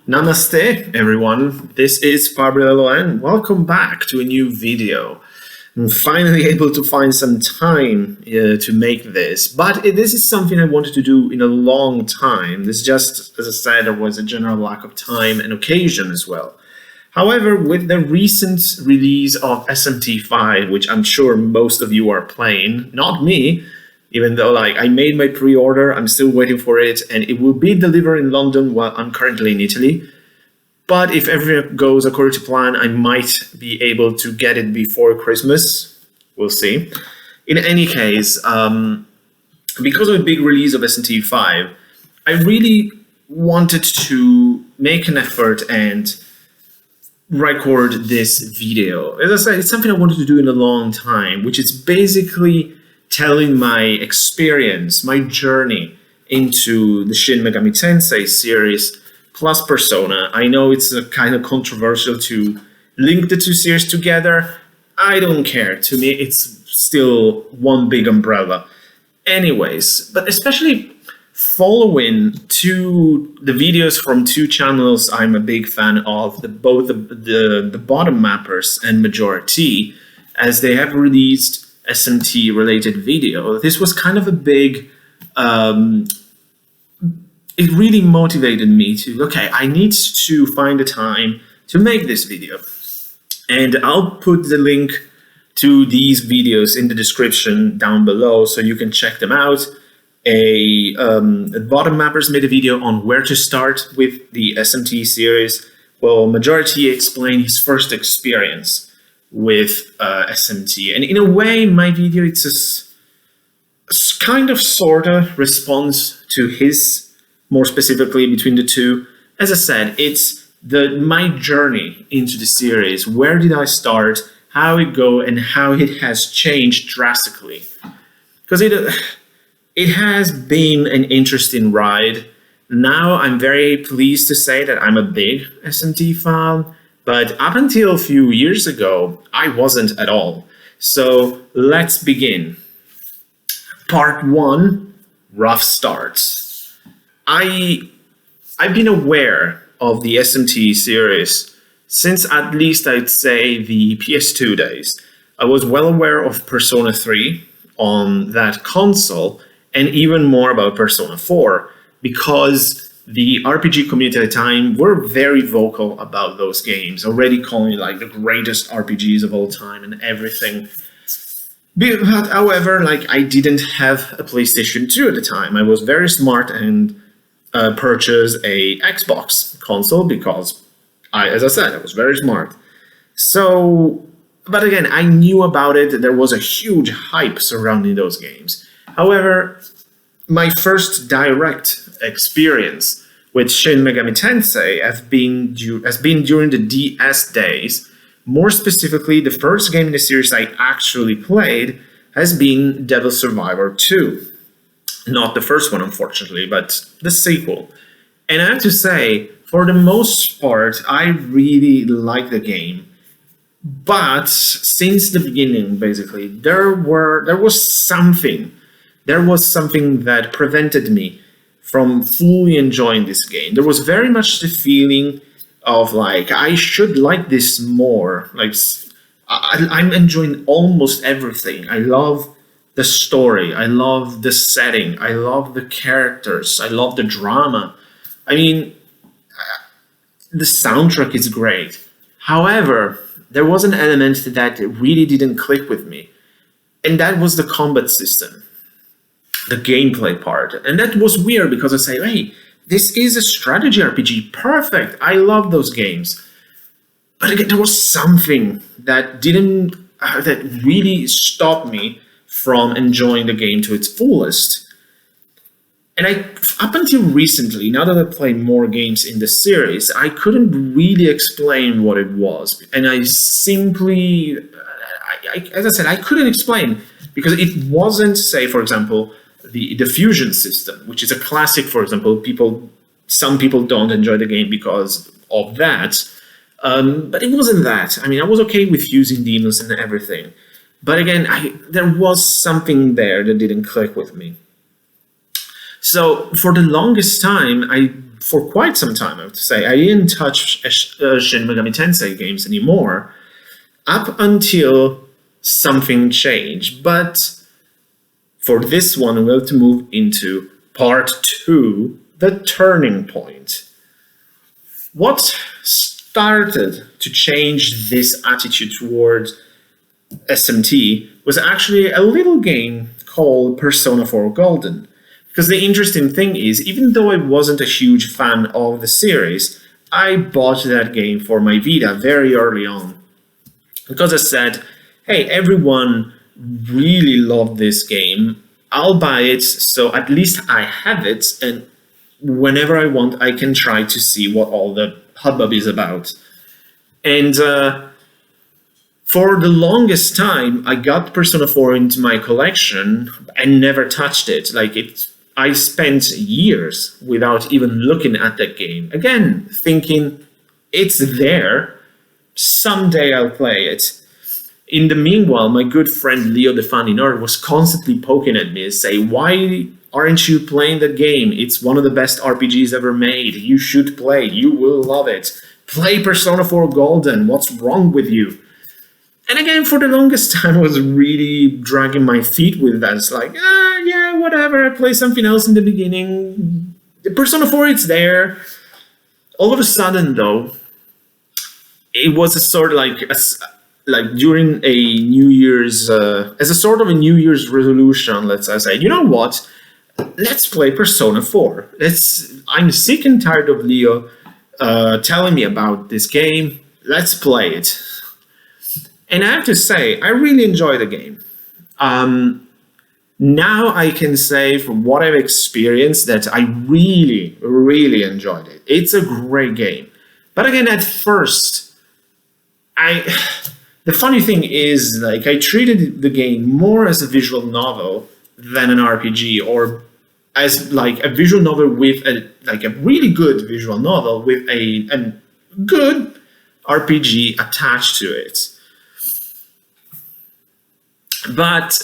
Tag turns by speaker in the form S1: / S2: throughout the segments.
S1: Namaste, everyone. This is Fabio and welcome back to a new video. I'm finally able to find some time to make this, but this is something I wanted to do in a long time. This just, as I said, there was a general lack of time and occasion as well. However, with the recent release of SMT 5, which I'm sure most of you are playing, not me, even though I made my pre-order, I'm still waiting for it, and it will be delivered in London while I'm currently in Italy. But if everything goes according to plan, I might be able to get it before Christmas. We'll see. In any case, because of the big release of SMT 5, I really wanted to make an effort and record this video. As I said, it's something I wanted to do in a long time, which is basically telling my experience, my journey into the Shin Megami Tensei series plus Persona. I know it's kind of controversial to link the two series together. I don't care. To me, it's still one big umbrella. Anyways, but especially following the videos from two channels I'm a big fan of, both the Bottom Mappers and Majority, as they have released SMT related video. This was kind of a big, it really motivated me to, okay, I need to find a time to make this video. And I'll put the link to these videos in the description down below so you can check them out. Bottom Mappers made a video on where to start with the SMT series, while Majority explained his first experience with SMT. And in a way, my video, it's a kind of sort of response to his, more specifically between the two. As I said, it's my journey into the series. Where did I start? How it go, and how it has changed drastically. Because it has been an interesting ride. Now I'm very pleased to say that I'm a big SMT fan, but up until a few years ago, I wasn't at all. So let's begin. Part 1, rough starts. I've been aware of the SMT series since at least I'd say the PS2 days. I was well aware of Persona 3 on that console, and even more about Persona 4, because the RPG community at the time were very vocal about those games, already calling it the greatest RPGs of all time and everything. But however, I didn't have a PlayStation 2 at the time. I was very smart and purchased a Xbox console because, as I said, I was very smart. So, but again, I knew about it. There was a huge hype surrounding those games. However, my first direct experience with Shin Megami Tensei has been during the DS days. More specifically, the first game in the series I actually played has been Devil Survivor 2. Not the first one, unfortunately, but the sequel. And I have to say, for the most part, I really like the game. But since the beginning, basically, there was something that prevented me from fully enjoying this game. There was very much the feeling of I should like this more. I'm enjoying almost everything. I love the story. I love the setting. I love the characters. I love the drama. I mean, the soundtrack is great. However, there was an element that really didn't click with me, and that was the combat system, the gameplay part. And that was weird because I say, hey, this is a strategy RPG. Perfect. I love those games. But again, there was something that that really stopped me from enjoying the game to its fullest. And up until recently, now that I play more games in the series, I couldn't really explain what it was. And I simply, as I said, I couldn't explain because it wasn't, say, for example, the fusion system, which is a classic. For example, some people don't enjoy the game because of that, but it wasn't that. I mean, I was okay with fusing demons and everything, but again, there was something there that didn't click with me. So for the longest time, I for quite some time, I have to say. I didn't touch Shin Megami Tensei games anymore up until something changed. But for this one, we'll have to move into part 2, the turning point. What started to change this attitude towards SMT was actually a little game called Persona 4 Golden. Because the interesting thing is, even though I wasn't a huge fan of the series, I bought that game for my Vita very early on. Because I said, hey, everyone really loved this game. I'll buy it, so at least I have it, and whenever I want, I can try to see what all the hubbub is about. And for the longest time, I got Persona 4 into my collection and never touched it. I spent years without even looking at that game. Again, thinking, it's there, someday I'll play it. In the meanwhile, my good friend Leo the Funny Nerd was constantly poking at me and saying, why aren't you playing that game? It's one of the best RPGs ever made. You should play. You will love it. Play Persona 4 Golden. What's wrong with you? And again, for the longest time, I was really dragging my feet with that. It's like, yeah, whatever. I play something else in the beginning. The Persona 4, it's there. All of a sudden, though, it was a sort of like during a New Year's, as a sort of a New Year's resolution, let's say, you know what? Let's play Persona 4. I'm sick and tired of Leo telling me about this game. Let's play it. And I have to say, I really enjoy the game. Now I can say from what I've experienced that I really, really enjoyed it. It's a great game. But again, at first, the funny thing is, I treated the game more as a visual novel than an RPG, or as a visual novel with a really good visual novel with a good RPG attached to it. But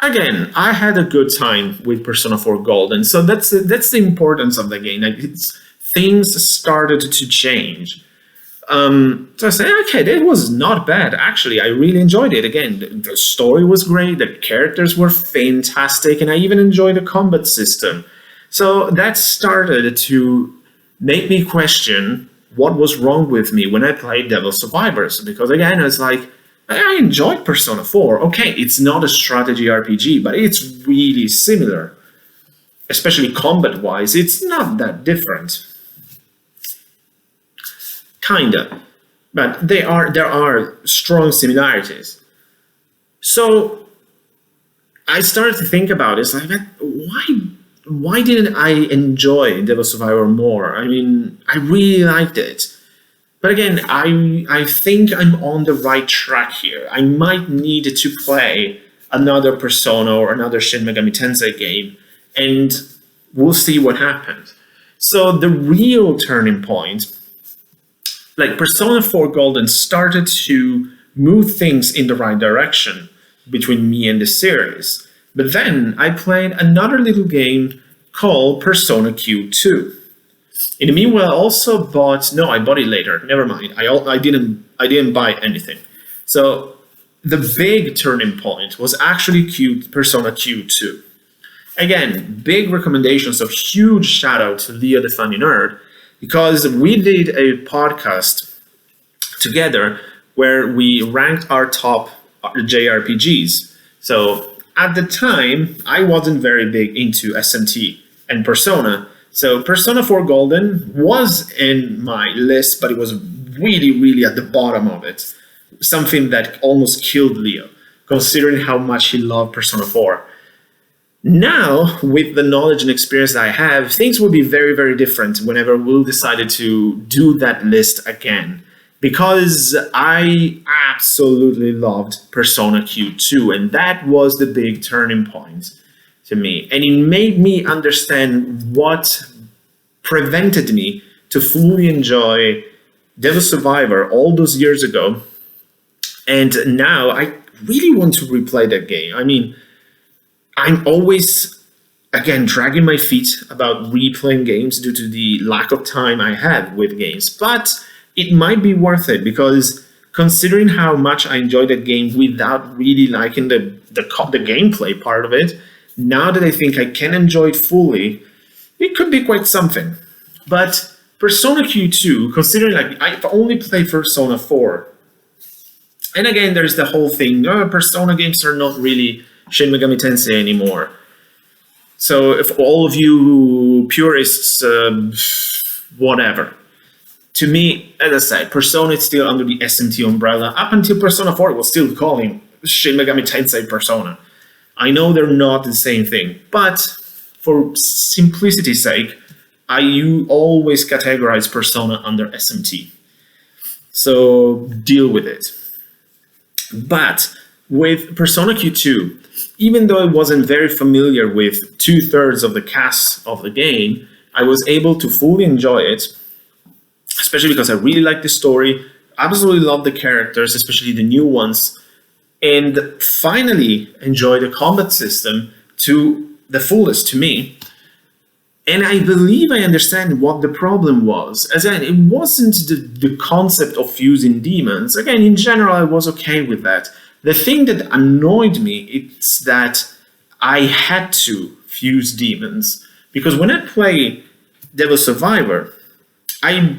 S1: again, I had a good time with Persona 4 Golden, so that's the importance of the game. Things started to change. So I said, okay, that was not bad. Actually, I really enjoyed it. Again, the story was great, the characters were fantastic, and I even enjoyed the combat system. So that started to make me question what was wrong with me when I played Devil Survivors. Because again, I was like, I enjoyed Persona 4. Okay, it's not a strategy RPG, but it's really similar. Especially combat-wise, it's not that different. Kinda. But there are strong similarities. So I started to think about it. It's like, why didn't I enjoy Devil Survivor more? I mean, I really liked it. But again, I think I'm on the right track here. I might need to play another Persona or another Shin Megami Tensei game, and we'll see what happens. So the real turning point, Persona 4 Golden started to move things in the right direction between me and the series. But then I played another little game called Persona Q2. In the meanwhile, I also bought... No, I bought it later. Never mind. I didn't buy anything. So the big turning point was actually Persona Q2. Again, big recommendations. So huge shout out to Leo the Funny Nerd, because we did a podcast together where we ranked our top JRPGs. So at the time, I wasn't very big into SMT and Persona. So Persona 4 Golden was in my list, but it was really, really at the bottom of it. Something that almost killed Leo, considering how much he loved Persona 4. Now, with the knowledge and experience that I have, things will be very, very different whenever we'll decide to do that list again. Because I absolutely loved Persona Q2, and that was the big turning point to me. And it made me understand what prevented me to fully enjoy Devil Survivor all those years ago. And now I really want to replay that game. I mean, I'm always again, dragging my feet about replaying games due to the lack of time I have with games. But it might be worth it, because considering how much I enjoyed that game without really liking the gameplay part of it, now that I think I can enjoy it fully, it could be quite something. But Persona Q2, considering like I've only played Persona 4, and again, there's the whole thing, Persona games are not really Shin Megami Tensei anymore. So if all of you purists, whatever. To me, as I said, Persona is still under the SMT umbrella. Up until Persona 4, it was still calling Shin Megami Tensei Persona. I know they're not the same thing, but for simplicity's sake, you always categorize Persona under SMT. So deal with it. But with Persona Q2, even though I wasn't very familiar with 2/3 of the cast of the game, I was able to fully enjoy it, especially because I really liked the story, absolutely loved the characters, especially the new ones, and finally enjoy the combat system to the fullest to me. And I believe I understand what the problem was. Again, it wasn't the concept of fusing demons. Again, in general, I was okay with that. The thing that annoyed me is that I had to fuse demons. Because when I play Devil Survivor, I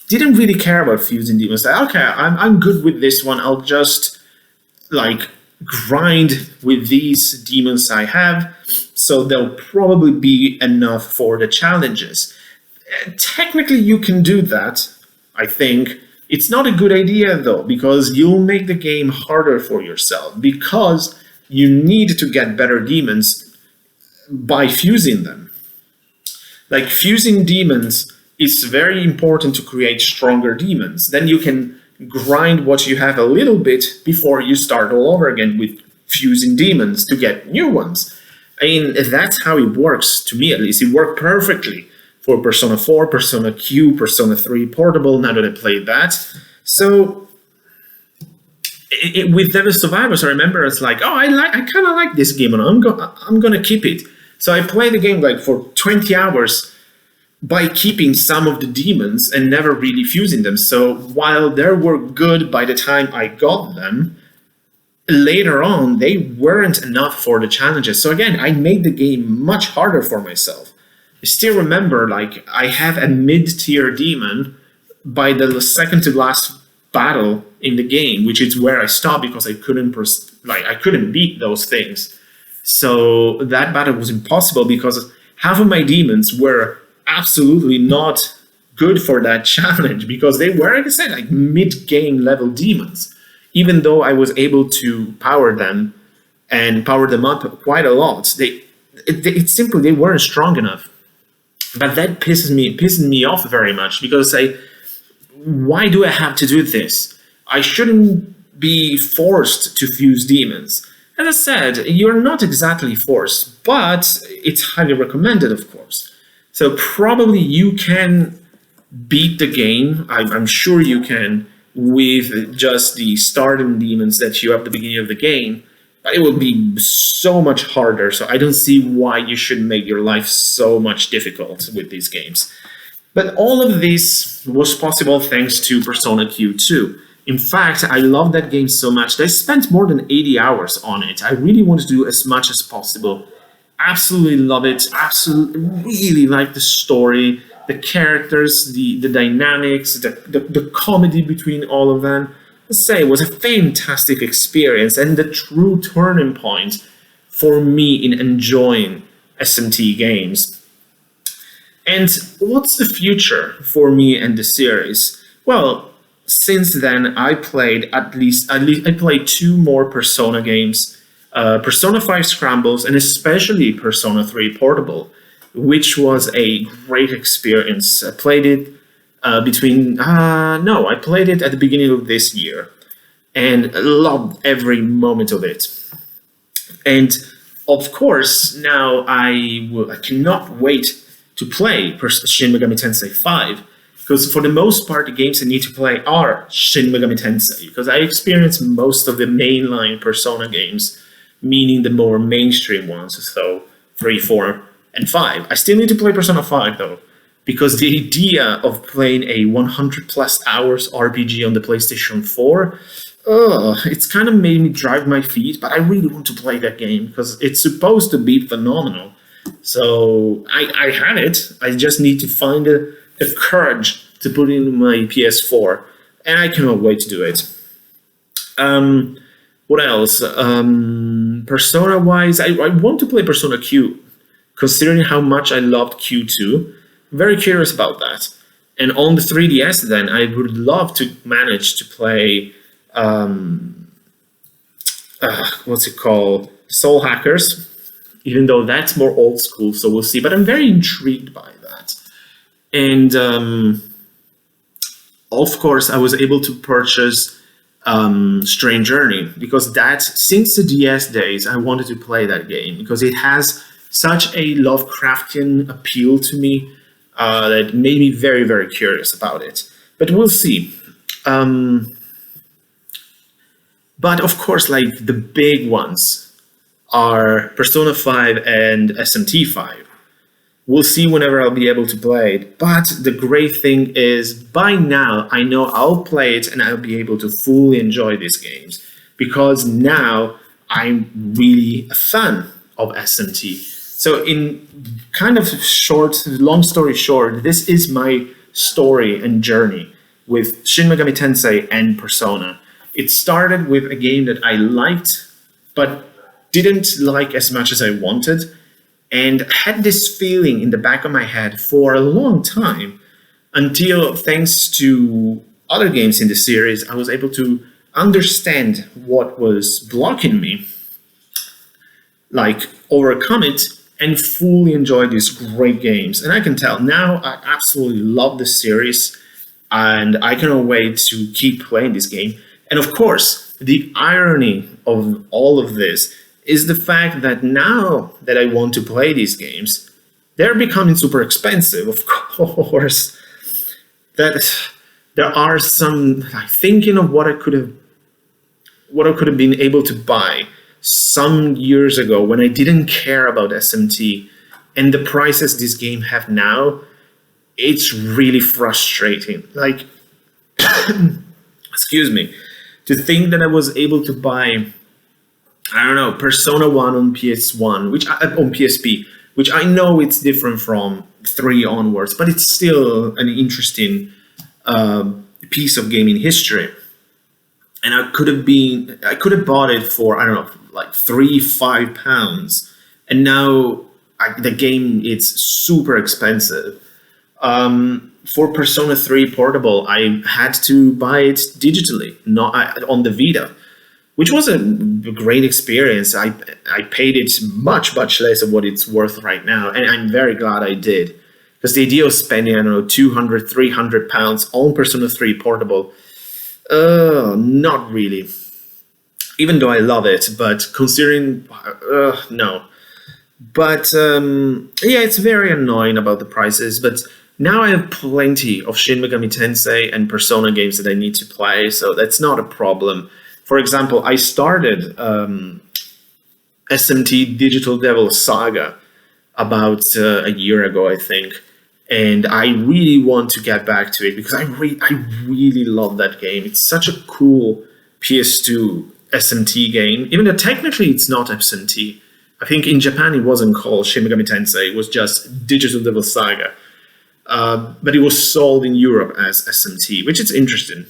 S1: didn't really care about fusing demons. Like, okay, I'm good with this one. I'll just like grind with these demons I have, so they'll probably be enough for the challenges. Technically, you can do that, I think. It's not a good idea, though, because you'll make the game harder for yourself, because you need to get better demons by fusing them. Like, fusing demons is very important to create stronger demons. Then you can grind what you have a little bit before you start all over again with fusing demons to get new ones. I mean, that's how it works, to me at least. It worked perfectly for Persona 4, Persona Q, Persona 3 Portable, now that I played that. So, with Devil Survivors, I remember it's like, oh, I kind of like this game, and I'm going to keep it. So I played the game like for 20 hours by keeping some of the demons and never really fusing them. So while they were good by the time I got them, later on, they weren't enough for the challenges. So again, I made the game much harder for myself. I still remember, like, I have a mid-tier demon by the second to last battle in the game, which is where I stopped because I couldn't beat those things. So that battle was impossible because half of my demons were absolutely not good for that challenge, because they were, like I said, like mid-game level demons. Even though I was able to power them and power them up quite a lot, it's simply they weren't strong enough. But that pisses me off very much, because why do I have to do this? I shouldn't be forced to fuse demons. As I said, you're not exactly forced, but it's highly recommended, of course. So probably you can beat the game, I'm sure you can, with just the starting demons that you have at the beginning of the game, but it will be so much harder, so I don't see why you should make your life so much difficult with these games. But all of this was possible thanks to Persona Q2. In fact, I love that game so much that I spent more than 80 hours on it. I really want to do as much as possible. Absolutely love it. Absolutely really like the story, the characters, the dynamics, the comedy between all of them. Let's say it was a fantastic experience and the true turning point for me in enjoying SMT games. And what's the future for me and the series? Well, since then I played I played 2 more Persona games. Persona 5 Scrambles, and especially Persona 3 Portable, which was a great experience. I played it I played it at the beginning of this year, and loved every moment of it. And of course, now I cannot wait to play Shin Megami Tensei 5, because for the most part, the games I need to play are Shin Megami Tensei, because I experienced most of the mainline Persona games, meaning the more mainstream ones, so 3, 4, and 5. I still need to play Persona 5 though, because the idea of playing a 100 plus hours RPG on the PlayStation 4, it's kind of made me drive my feet, but I really want to play that game because it's supposed to be phenomenal. So I have it. I just need to find the courage to put it in my PS4, and I cannot wait to do it. What else? Persona-wise, I want to play Persona Q, considering how much I loved Q2. I'm very curious about that. And on the 3DS, then, I would love to manage to play, what's it called? Soul Hackers, even though that's more old school, so we'll see. But I'm very intrigued by that. And, of course, I was able to purchase Strange Journey, because that, since the DS days, I wanted to play that game because it has such a Lovecraftian appeal to me that made me very, very curious about it. But we'll see. But of course, like, the big ones are Persona 5 and SMT 5. We'll see whenever I'll be able to play it. But the great thing is, by now, I know I'll play it and I'll be able to fully enjoy these games. Because now I'm really a fan of SMT. So in kind of short, long story short, this is my story and journey with Shin Megami Tensei and Persona. It started with a game that I liked, but didn't like as much as I wanted. And had this feeling in the back of my head for a long time, until, thanks to other games in the series, I was able to understand what was blocking me, like overcome it, and fully enjoy these great games. And I can tell now I absolutely love the series, and I cannot wait to keep playing this game. And of course, the irony of all of this is the fact that now that I want to play these games, they're becoming super expensive, of course. That there are some, like, thinking of what I could have been able to buy some years ago when I didn't care about SMT, and the prices this game have now, it's really frustrating. Like, excuse me, to think that I was able to buy, I don't know, Persona 1 on PS1, on PSP, which I know it's different from 3 onwards, but it's still an interesting piece of gaming history. And I could have bought it for, I don't know, like £3-5, and now the game is super expensive. For Persona 3 Portable, I had to buy it digitally, not on the Vita, which was a great experience. I paid it much, much less of what it's worth right now, and I'm very glad I did. Because the idea of spending, I don't know, £200-300 on Persona 3 Portable, not really. Even though I love it, but considering, no. But yeah, it's very annoying about the prices, but now I have plenty of Shin Megami Tensei and Persona games that I need to play, so that's not a problem. For example, I started SMT Digital Devil Saga about a year ago, I think, and I really want to get back to it because I really love that game. It's such a cool PS2 SMT game, even though technically it's not SMT. I think in Japan it wasn't called Shin Megami Tensei, it was just Digital Devil Saga. But it was sold in Europe as SMT, which is interesting.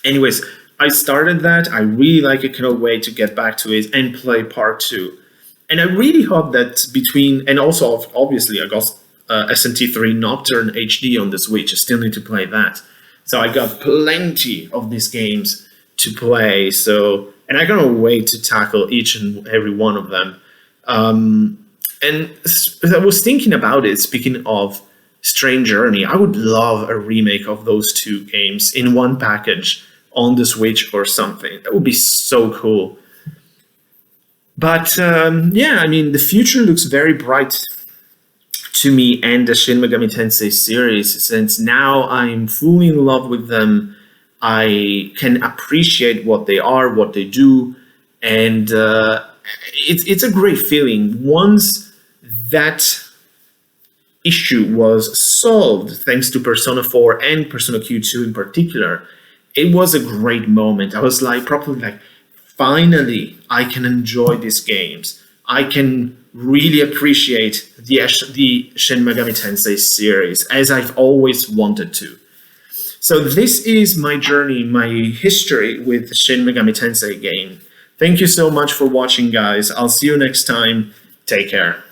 S1: Anyways, I started that. I really like it. Cannot wait to get back to it and play part 2. And I really hope that and also obviously I got SMT3 Nocturne HD on the Switch. I still need to play that. So I got plenty of these games to play. And I cannot wait to tackle each and every one of them. And I was thinking about it, speaking of Strange Journey, I would love a remake of those 2 games in one package on the Switch or something. That would be so cool. But yeah, I mean, the future looks very bright to me and the Shin Megami Tensei series, since now I'm fully in love with them. I can appreciate what they are, what they do, and it's a great feeling. Once that issue was solved, thanks to Persona 4 and Persona Q2 in particular, it was a great moment. I was like, probably like, finally, I can enjoy these games. I can really appreciate the Shin Megami Tensei series as I've always wanted to. So this is my journey, my history with the Shin Megami Tensei game. Thank you so much for watching, guys. I'll see you next time. Take care.